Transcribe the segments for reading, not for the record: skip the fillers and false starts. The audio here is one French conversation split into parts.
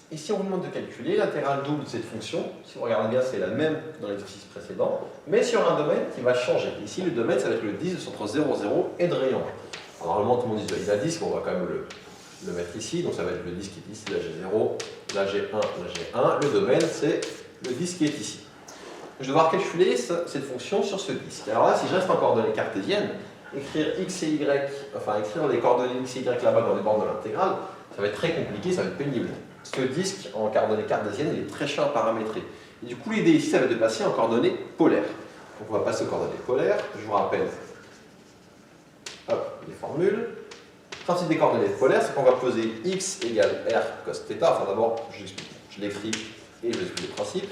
Ici, on vous demande de calculer l'intégrale double de cette fonction. Si vous regardez bien, c'est la même que dans l'exercice précédent, mais sur un domaine qui va changer. Ici, le domaine, ça va être le disque entre 0, 0 et de rayon 1. Alors, normalement, tout le monde visualise un disque, on va quand même le mettre ici. Donc, ça va être le disque qui est ici, là j'ai 0, là j'ai 1, là j'ai 1. Le domaine, c'est le disque qui est ici. Je vais devoir calculer cette fonction sur ce disque. Alors là, si je reste en coordonnées cartésiennes, écrire x et y, enfin écrire les coordonnées x et y là-bas dans les bornes de l'intégrale, ça va être très compliqué, ça va être pénible. Ce disque en coordonnées cartésiennes, il est très chiant à paramétrer. Et du coup, l'idée ici, ça va être de passer en coordonnées polaires. Donc on va passer aux coordonnées polaires. Je vous rappelle les formules. Le principe des coordonnées polaires, c'est qu'on va poser x égale r cos θ. Enfin d'abord, je l'écris et je vous explique le principe.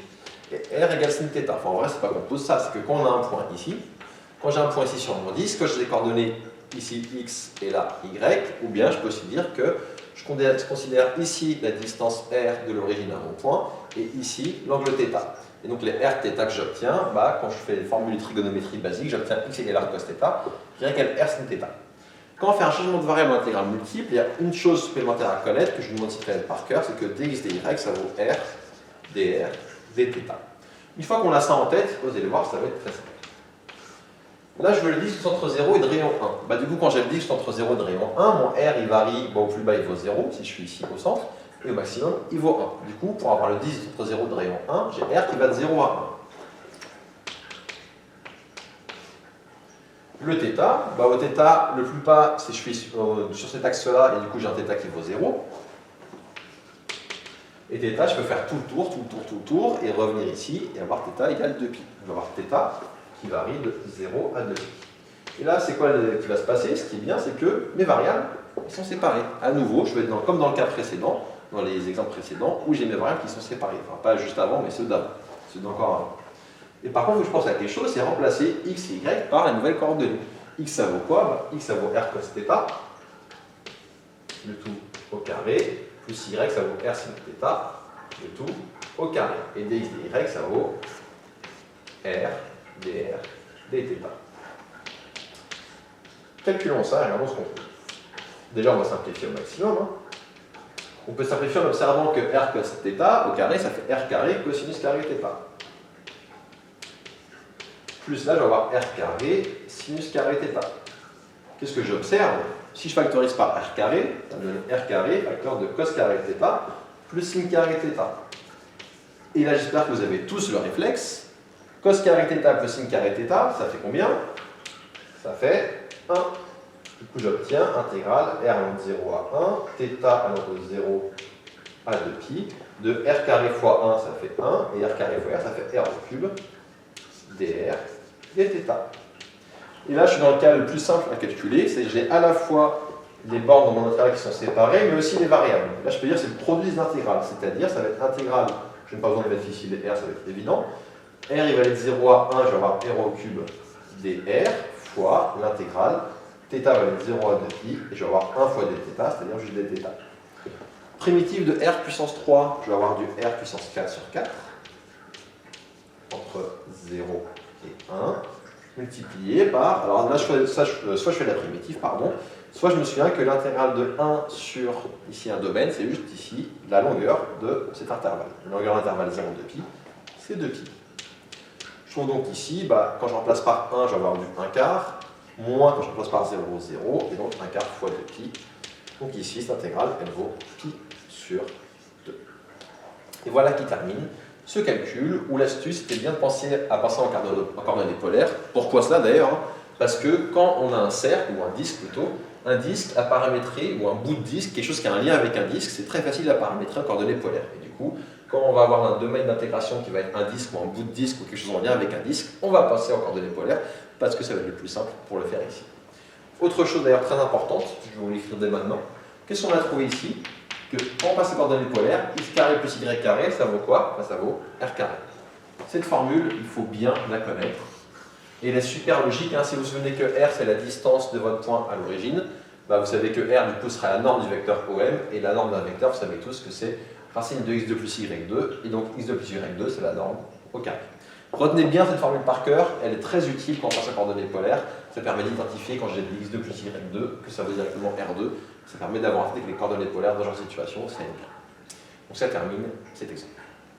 Et r égale sin θ. Enfin en vrai, c'est pas qu'on pose ça, c'est que quand on a un point ici, quand j'ai un point ici sur mon disque, que j'ai des coordonnées ici x et là y, ou bien je peux aussi dire que je considère ici la distance r de l'origine à mon point et ici l'angle θ. Et donc les r θ que j'obtiens, quand je fais les formules de trigonométrie basiques, j'obtiens x égale r cos θ, y égale r sin θ. Quand on fait un changement de variable intégrale multiple, il y a une chose supplémentaire à connaître que je vous demande si tu connais par cœur, c'est que dx dy ça vaut r dr dθ. Une fois qu'on a ça en tête, vous allez voir, ça va être très simple. Là, je veux le disque entre 0 et de rayon 1. Du coup, quand j'ai le disque entre 0 et de rayon 1, mon R il varie, au plus bas il vaut 0, si je suis ici au centre, et au maximum il vaut 1. Du coup, pour avoir le disque entre 0 et de rayon 1, j'ai R qui va de 0 à 1. Le θ, au θ, le plus bas, si je suis sur cet axe-là, et du coup j'ai un θ qui vaut 0. Et θ, je peux faire tout le tour, et revenir ici, et avoir θ égale 2π. Je vais avoir θ qui varie de 0 à 2. Et là, c'est quoi qui va se passer? Ce qui est bien, c'est que mes variables sont séparées. À nouveau, je vais être comme dans le cas précédent, dans les exemples précédents, où j'ai mes variables qui sont séparées. Enfin, pas juste avant, mais ceux d'avant. Ceux d'encore avant. Et par contre, je pense à quelque chose, c'est remplacer x et y par la nouvelle coordonnée. X, ça vaut quoi? X, ça vaut r cos θ, le tout au carré, plus y, ça vaut r sin θ, le tout au carré. Et dx dy, ça vaut r dr dθ. Calculons ça et regardons ce qu'on fait. Déjà, on va simplifier au maximum. On peut simplifier en observant que r cos θ au carré, ça fait r carré cosinus carré θ. Plus là, je vais avoir r carré sinus carré θ. Qu'est-ce que j'observe? Si je factorise par r carré, ça me donne r carré facteur de cos carré θ plus sin carré θ. Et là, j'espère que vous avez tous le réflexe. Cos carré θ plus sin carré θ, ça fait combien? Ça fait 1. Du coup, j'obtiens intégrale r allant de 0 à 1, θ allant de 0 à 2π, de r carré fois 1, ça fait 1, et r carré fois r, ça fait r au cube, dr dθ. Et là, je suis dans le cas le plus simple à calculer, c'est que j'ai à la fois les bornes dans mon intégrale qui sont séparées, mais aussi les variables. Là, je peux dire que c'est le produit des intégrales, c'est-à-dire ça va être intégrale, je n'ai pas besoin de mettre ici les r, ça va être évident. R il va aller de 0 à 1, je vais avoir r au cube dr fois l'intégrale. Θ va aller de 0 à 2π, et je vais avoir 1 fois dθ, c'est-à-dire juste dθ. Primitive de r puissance 3, je vais avoir du r puissance 4 sur 4, entre 0 et 1, multiplié par, alors là, soit je fais la primitive, soit je me souviens que l'intégrale de 1 sur, ici un domaine, c'est juste ici la longueur de cet intervalle. La longueur de l'intervalle 0, 2π, c'est 2π. Je trouve donc ici, quand je remplace par 1, je vais avoir du 1 quart, moins quand je remplace par 0, 0, et donc 1 quart fois 2π. Donc ici, cette intégrale, elle vaut π sur 2. Et voilà qui termine ce calcul, où l'astuce était bien de penser à passer en coordonnées polaires. Pourquoi cela d'ailleurs? Parce que quand on a un cercle, ou un disque plutôt, un disque à paramétrer, ou un bout de disque, quelque chose qui a un lien avec un disque, c'est très facile à paramétrer en coordonnées polaires. Et du coup, quand on va avoir un domaine d'intégration qui va être un disque ou un bout de disque ou quelque chose en lien avec un disque, on va passer en coordonnées polaires parce que ça va être le plus simple pour le faire ici. Autre chose d'ailleurs très importante, je vais vous l'écrire dès maintenant. Qu'est-ce qu'on a trouvé ici? Que quand on passe en coordonnées polaires, x carré plus y carré, ça vaut quoi? Ça vaut r carré. Cette formule, il faut bien la connaître. Et elle est super logique. Si vous vous souvenez que r, c'est la distance de votre point à l'origine, vous savez que r, du coup, sera la norme du vecteur OM. Et la norme d'un vecteur, vous savez tous que c'est racine de x2 plus y2. Et donc, x2 plus y2, c'est la norme au carré. Retenez bien cette formule par cœur. Elle est très utile quand on passe en coordonnées polaires. Ça permet d'identifier quand j'ai de x2 plus y2 que ça veut directement r2. Ça permet d'avoir en tête que les coordonnées polaires dans ce genre de situation, c'est bien. ça termine cet exemple.